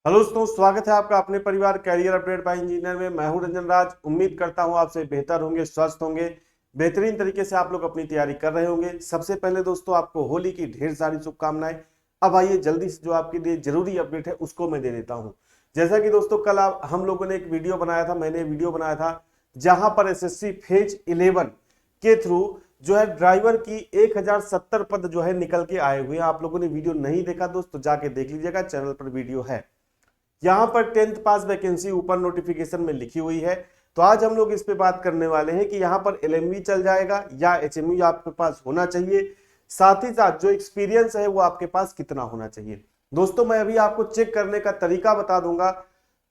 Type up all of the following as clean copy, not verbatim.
Hello दोस्तों, स्वागत है आपका अपने परिवार कैरियर अपडेट बाय इंजीनियर में। मैं हूं रंजन राज। उम्मीद करता हूं आपसे बेहतर होंगे, स्वस्थ होंगे, बेहतरीन तरीके से आप लोग अपनी तैयारी कर रहे होंगे। सबसे पहले दोस्तों आपको होली की ढेर सारी शुभकामनाएं। अब आइए जल्दी से जो आपके लिए जरूरी अपडेट है उसको मैं दे देता हूं। जैसा कि दोस्तों कल हम लोगों ने एक वीडियो बनाया था, मैंने वीडियो बनाया था जहां पर एसएससी फेज 11 के थ्रू जो है ड्राइवर की 1070 पद जो है निकल के आए हुए हैं। आप लोगों ने वीडियो नहीं देखा दोस्तों, जाके देख लीजिएगा, चैनल पर वीडियो है। यहां पर 10th पास वैकेंसी ऊपर नोटिफिकेशन में लिखी हुई है। तो आज हम लोग इस पे बात करने वाले हैं कि यहां पर एलएमवी चल जाएगा या एचएमवी आपके पास होना चाहिए। साथ ही साथ जो एक्सपीरियंस है वो आपके पास कितना होना चाहिए। दोस्तों मैं अभी आपको चेक करने का तरीका बता दूंगा।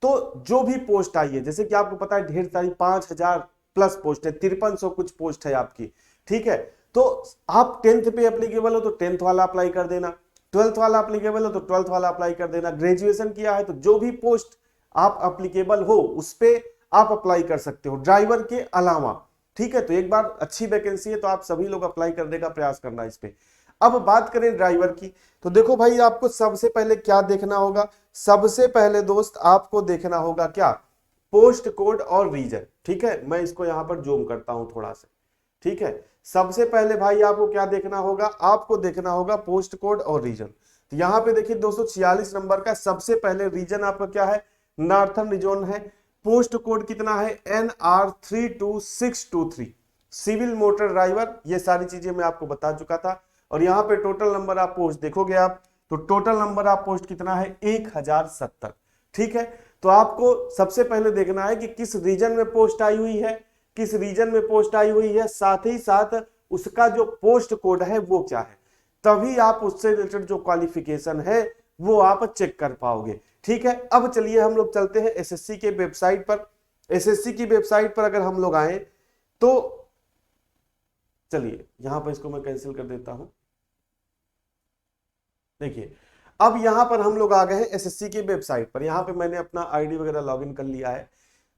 तो जो भी पोस्ट आई है, जैसे कि आपको पता है ढेर सारी 5000 प्लस पोस्ट है, 5300 कुछ पोस्ट है आपकी, ठीक है। तो आप 10th पे एप्लीकेबल हो तो 10th वाला अप्लाई कर देना, 12th वाला अप्लीकेबल हो तो 12th वाला अप्लाई कर देना, ग्रेजुएशन किया है तो जो भी पोस्ट आप अप्लीकेबल हो उस पे आप अप्लाई कर सकते हो ड्राइवर के अलावा, ठीक है। तो एक बार अच्छी वैकेंसी है तो आप सभी लोग अप्लाई करने का प्रयास करना इस पे। अब बात करें ड्राइवर की, तो देखो भाई आपको सबसे पहले क्या देखना होगा। सबसे पहले दोस्त आपको देखना होगा क्या, पोस्ट कोड और रीजन, ठीक है। मैं इसको यहां पर जूम करता हूं थोड़ा सा, ठीक है। सबसे पहले भाई आपको क्या देखना होगा, आपको देखना होगा पोस्ट कोड और रीजन। तो यहाँ पे देखिए 246 नंबर का सबसे पहले रीजन आपका क्या है, नॉर्थर्न रीजन है। पोस्ट कोड कितना है, NR32623, सिविल मोटर ड्राइवर। ये सारी चीजें मैं आपको बता चुका था। और यहाँ पे टोटल नंबर आप पोस्ट देखोगे आप, तो टोटल नंबर आप पोस्ट कितना है, 1070, ठीक है। तो आपको सबसे पहले देखना है कि किस रीजन में पोस्ट आई हुई है, किस रीजन में पोस्ट आई हुई है, साथ ही साथ उसका जो पोस्ट कोड है वो क्या है। तभी आप उससे रिलेटेड जो क्वालिफिकेशन है वो आप चेक कर पाओगे, ठीक है। अब चलिए हम लोग चलते हैं एसएससी के वेबसाइट पर। एसएससी की वेबसाइट पर अगर हम लोग आए तो चलिए यहां पर इसको मैं कैंसिल कर देता हूं। देखिए अब यहां पर हम लोग आ गए हैं एसएससी की वेबसाइट पर। यहां पे मैंने अपना आईडी वगैरह लॉगिन कर लिया है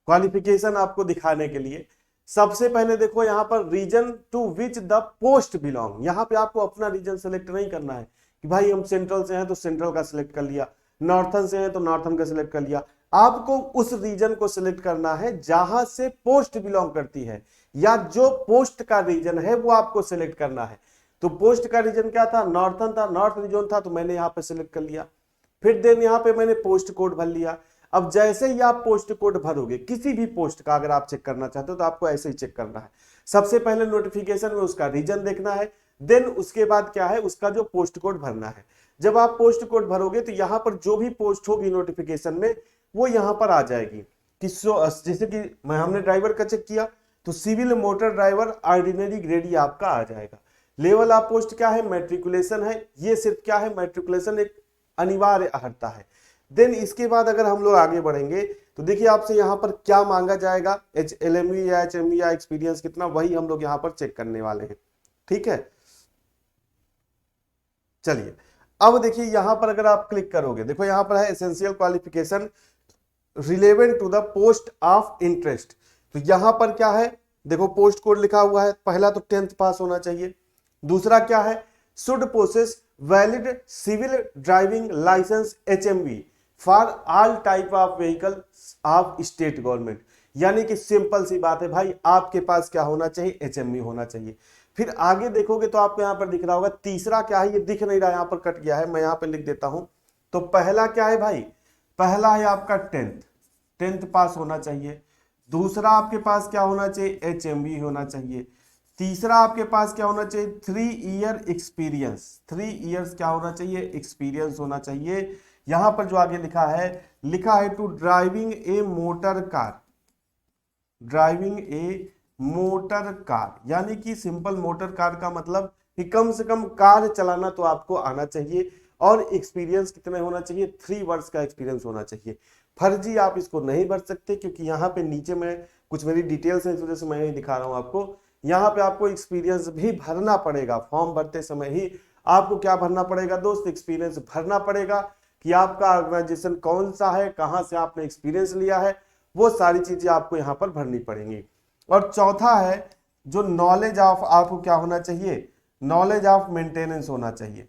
क्वालिफिकेशन आपको दिखाने के लिए। सबसे पहले देखो यहाँ पर region to which the post belong, यहाँ पे आपको अपना रीजन सेलेक्ट नहीं करना है कि भाई हम सेंट्रल से हैं तो सेंट्रल का सिलेक्ट कर लिया, नॉर्थन से हैं तो नॉर्थन का सिलेक्ट कर लिया। आपको उस रीजन को सिलेक्ट करना है जहां से पोस्ट बिलोंग करती है, या जो पोस्ट का रीजन है वो आपको सिलेक्ट करना है। तो पोस्ट का रीजन क्या था, नॉर्थन था, नॉर्थ रीजन था, तो मैंने यहाँ पे सिलेक्ट कर लिया। फिर देन यहाँ पे मैंने पोस्ट कोड भर लिया। अब जैसे ही आप पोस्ट कोड भरोगे, किसी भी पोस्ट का अगर आप चेक करना चाहते हो तो आपको ऐसे ही चेक करना है। सबसे पहले नोटिफिकेशन में उसका रीजन देखना है, देन उसके बाद क्या है, उसका जो पोस्ट कोड भरना है। जब आप पोस्ट कोड भरोगे तो यहाँ पर जो भी पोस्ट होगी नोटिफिकेशन में वो यहाँ पर आ जाएगी कि जैसे कि हमने ड्राइवर का चेक किया तो civil motor driver ordinary grade ही आपका आ जाएगा। लेवल ऑफ पोस्ट क्या है, मैट्रिकुलेशन है। ये सिर्फ क्या है, मैट्रिकुलेशन एक अनिवार्य अर्हता है। देन इसके बाद अगर हम लोग आगे बढ़ेंगे तो देखिए आपसे यहाँ पर क्या मांगा जाएगा, एलएमवी या एचएमवी या एक्सपीरियंस कितना, वही हम लोग यहाँ पर चेक करने वाले हैं, ठीक है। चलिए अब देखिए यहाँ पर अगर आप क्लिक करोगे, देखो यहाँ पर है essential qualification relevant to the post of interest. तो यहाँ पर क्या है, देखो पोस्ट कोड लिखा हुआ है। पहला तो 10th पास होना चाहिए। दूसरा क्या है, should possess valid civil driving licence HMV for all type of vehicle of state government. यानी कि सिंपल सी बात है भाई, आपके पास क्या होना चाहिए, एचएमवी होना चाहिए। फिर आगे देखोगे तो आपको यहां पर दिख रहा होगा तीसरा क्या है, ये दिख नहीं रहा, यहां पर कट गया है, मैं यहां पर लिख देता हूं। तो पहला क्या है भाई, पहला है आपका 10th पास होना चाहिए। दूसरा आपके पास क्या होना चाहिए, एचएमवी होना चाहिए। तीसरा आपके पास क्या होना चाहिए, 3 ईयर एक्सपीरियंस, 3 इयर्स क्या होना चाहिए, एक्सपीरियंस होना चाहिए। यहां पर जो आगे लिखा है to driving a motor car, driving a motor car, यानी कि सिंपल मोटर कार का मतलब कि कम से कम कार चलाना तो आपको आना चाहिए। और एक्सपीरियंस कितने होना चाहिए, 3 वर्ष का एक्सपीरियंस होना चाहिए। फर्जी आप इसको नहीं भर सकते क्योंकि यहाँ पे नीचे में कुछ मेरी डिटेल्स है, इस वजह से मैं नहीं दिखा रहा हूँ आपको। यहाँ पे आपको एक्सपीरियंस भी भरना पड़ेगा, फॉर्म भरते समय ही आपको क्या भरना पड़ेगा दोस्त, एक्सपीरियंस भरना पड़ेगा कि आपका ऑर्गेनाइजेशन कौन सा है, कहाँ से आपने एक्सपीरियंस लिया है, वो सारी चीजें आपको यहाँ पर भरनी पड़ेंगी। और चौथा है जो नॉलेज ऑफ, आपको क्या होना चाहिए, नॉलेज ऑफ मेंटेनेंस होना चाहिए।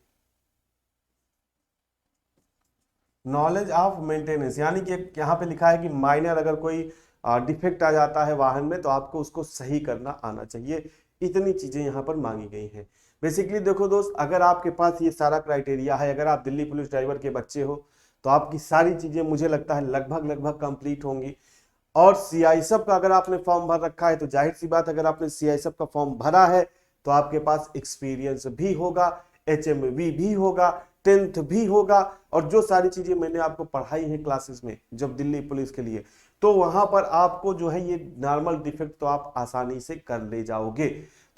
नॉलेज ऑफ मेंटेनेंस, यानी कि यहाँ पे लिखा है कि माइनर अगर कोई डिफेक्ट आ जाता है वाहन में तो आपको उसको सही करना आना चाहिए। इतनी चीजें यहाँ पर मांगी गई हैं। बेसिकली देखो दोस्त, अगर आपके पास ये सारा क्राइटेरिया है, अगर आप दिल्ली पुलिस ड्राइवर के बच्चे हो, तो आपकी सारी चीजें मुझे लगता है लगभग लगभग कंप्लीट होंगी। और सीआईएसएफ का अगर आपने फॉर्म भर रखा है तो जाहिर सी बात, अगर आपने सीआईएसएफ का फॉर्म भरा है तो आपके पास एक्सपीरियंस भी होगा, एचएमवी भी होगा, 10th भी होगा, और जो सारी चीजें मैंने आपको पढ़ाई है क्लासेस में जब दिल्ली पुलिस के लिए, तो वहां पर आपको जो है ये नॉर्मल डिफेक्ट तो आप आसानी से कर ले जाओगे।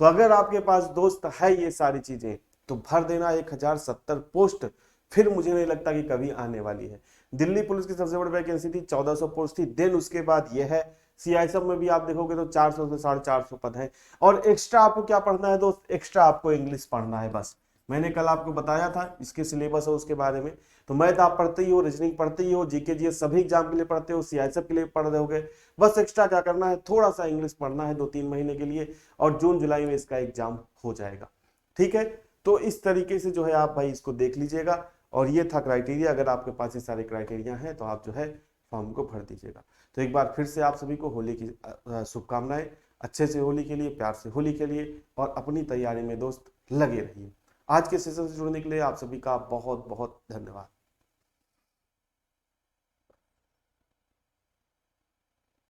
तो अगर आपके पास दोस्त है ये सारी चीजें, तो भर देना 1070 पोस्ट, फिर मुझे नहीं लगता कि कभी आने वाली है। दिल्ली पुलिस की सबसे बड़ी वैकेंसी थी, 1400 पोस्ट थी। देन उसके बाद यह है, सीआईएसएफ में भी आप देखोगे तो 400 से 450 पद है। और एक्स्ट्रा आपको क्या पढ़ना है दोस्त? एक्स्ट्रा आपको इंग्लिश पढ़ना है बस। मैंने कल आपको बताया था इसके सिलेबस है उसके बारे में। तो मैथ आप पढ़ते ही हो, रीजनिंग पढ़ते ही हो, जीके जीएस सभी एग्जाम के लिए पढ़ते हो, सीआईएसएफ के लिए पढ़ रहे होगे। बस एक्स्ट्रा क्या करना है, थोड़ा सा इंग्लिश पढ़ना है 2-3 महीने के लिए, और जून जुलाई में इसका एग्जाम हो जाएगा। ठीक है, तो इस तरीके से जो है आप भाई इसको देख लीजिएगा। और ये था क्राइटेरिया। अगर आपके पास ये सारे क्राइटेरिया हैं तो आप जो है फॉर्म को भर दीजिएगा। तो एक बार फिर से आप सभी को होली की शुभकामनाएं। अच्छे से होली के लिए, प्यार से होली के लिए, और अपनी तैयारी में दोस्त लगे रहिए। आज के सेशन से जुड़ने के लिए आप सभी का बहुत बहुत धन्यवाद।